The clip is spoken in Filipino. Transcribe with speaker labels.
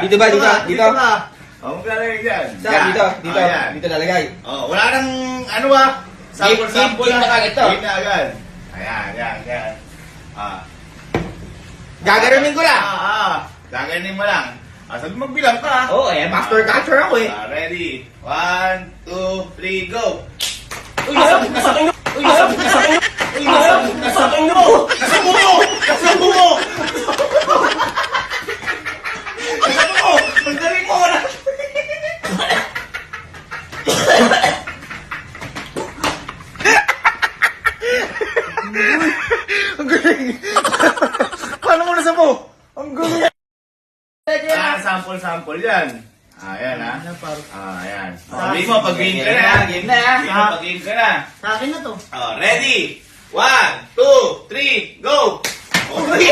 Speaker 1: Dito ba? Dito?
Speaker 2: Maglalagay dyan.
Speaker 1: Saan? Dito?
Speaker 2: Ayan.
Speaker 1: Dito lalagay.
Speaker 2: Wala nang ano ba? Sample
Speaker 1: Game na agad to.
Speaker 2: Game na agad. Ayan.
Speaker 1: Gaganunin ko lang.
Speaker 2: Gaganin mo lang. Sabi magbilang ka.
Speaker 1: Oo, master catcher ako eh.
Speaker 2: Ready? 1, 2, 3, go!
Speaker 1: Uy, nasakay mo! Uy, nasakay mo! Uy, nasakay mo!
Speaker 2: Nasamo mo! Magaling mo na!
Speaker 1: Ang galing! Paano mo nasamo? Ang galing!
Speaker 2: Sample yan. Ayan ha. Ayan. Sabi mo, pag-game ka na.
Speaker 1: Game na.
Speaker 2: Pag-game ka na.
Speaker 3: Sa akin na to.
Speaker 2: Ready? 1, 2, 3, go!
Speaker 1: Uy!